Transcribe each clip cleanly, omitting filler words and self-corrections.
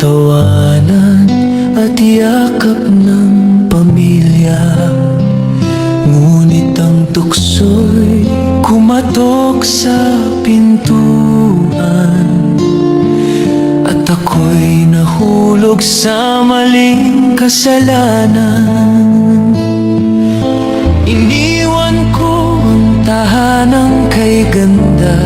tawanan at yakap ng pamilya. Ngunit ang tukso'y kumatok sa pintuan, at ako'y nahulog sa maling kasalanan. Iniwan ko ang tahanang kay ganda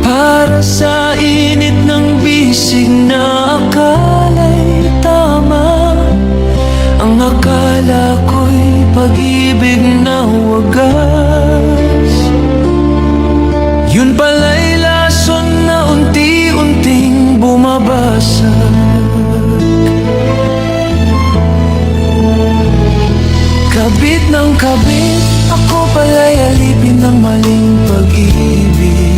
para sa init ng bisig na akala'y tama. Ang akala ko'y pag-ibig na wagas, yun pala'y lason na unti-unting bumabasag. Kabit ng kabit, ako pala'y alipin ng maling pag-ibig.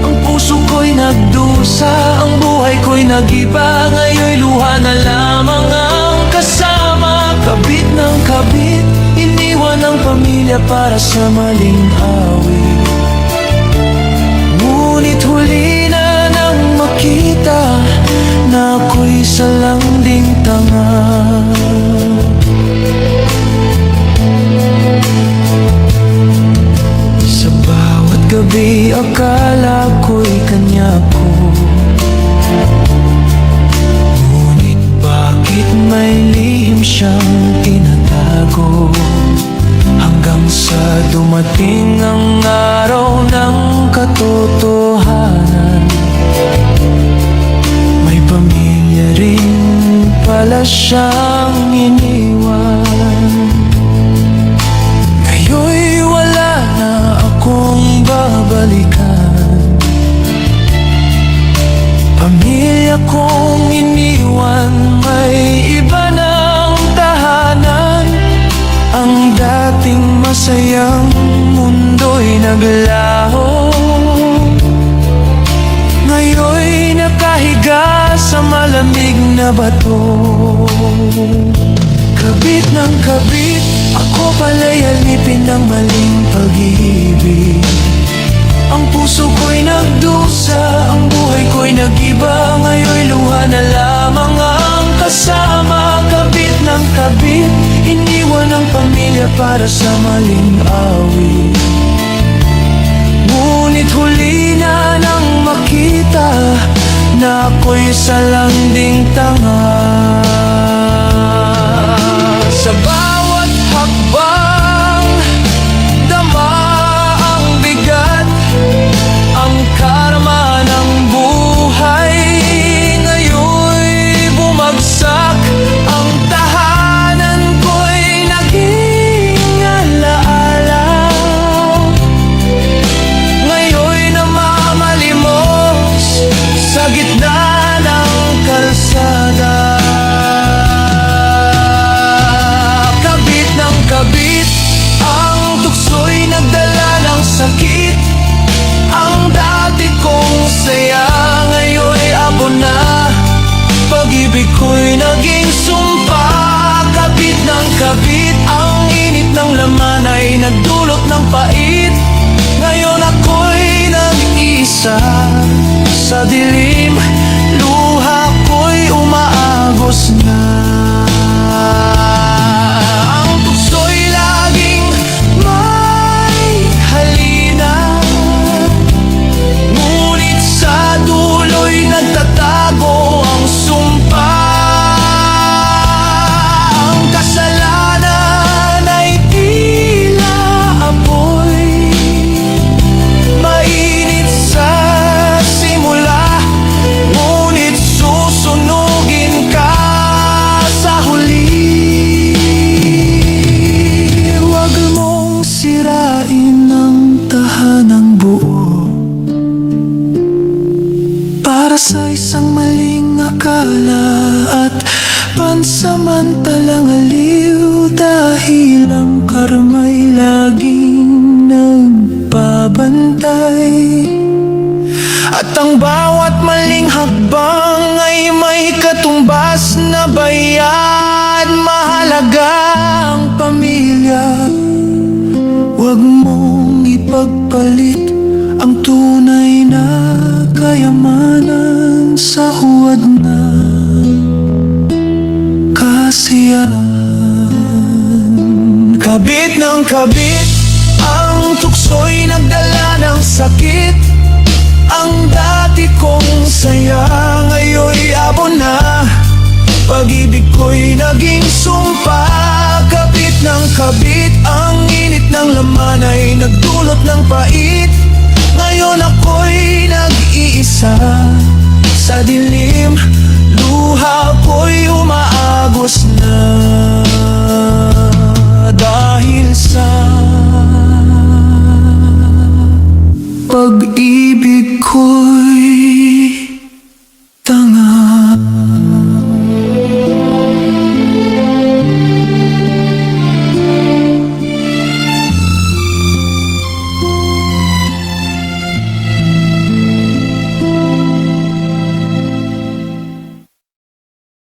Ang puso ko'y nagdusa, ang buhay ko'y nag-iba. Ngayon'y luha na lamang ang kasama. Kabit ng kabit, iniwan ang pamilya para sa maling awit. Ngunit huli na nang makita na ako'y salanding tanga. Sa bawat gabi akala ko'y kanya ko, ngunit bakit may lihim siyang tinatago? Hanggang sa dumating ang araw ng katotohanan, may pamilya rin pala siyang iniwan. Ngayon'y wala na akong babalikan. Pamilya kong iniwan, may iba ng tahanan. Ang dating masayang mundo'y naglaho, ngayon'y nakahiga sa malamig na bato. Kabit ng kabit, ako pala'y alipin ng maling pag-ibig. Ang puso ko'y nagdusa, ang buhay ko'y nag-iba. Ngayon'y luha na lamang ang kasama. Kabit ng kabit, iniwan ang pamilya para sa maling awit. Ngunit huli na nang makita na ako'y salanding tanga. Sa bawat hakbang, dama ang bigat, ang karma ng buhay. Ngayon'y bumagsak, ang tahanan ko'y naging alaala. Ngayon'y namamalimos sa gitna ng kalsada. Kabit ng kabit, ang tukso'y nagdala ng sakit. Ang dati kong saya, ngayon'y abo na. Pag-ibig ko'y naging sumpa. Kabit ng kabit, ang init ng laman ay nagdulot ng pait. Ngayon ako'y nag-iisa sa dilim, luha ko'y umaagos na. Ang tukso'y laging may halina, ngunit sa dulo'y nagtatago ang sumpa. Ang kasalanan ay tila apoy, mainit sa simula, ngunit susunugin ka sa huli. Huwag mong sirain ang tahanang buo para sa isang maling akala at pansamantalang aliw. Dahil ang karma'y laging nagbabantay, at ang bawat maling hakbang ay may katumbas na bayad. Mahalaga ang pamilya, huwag mong ipagpalit ang tunay na kayamanan. hangad na kasiyahan. Kabit ng kabit, ang tukso'y nagdala ng sakit. Ang dati kong saya, ngayon'y abo na. Pag-ibig ko'y naging sumpa. Kabit ng kabit, ang init ng laman ay nagdulot ng pait. Ngayon ako'y nag-iisa sa dilim, luha ko'y umaagos na.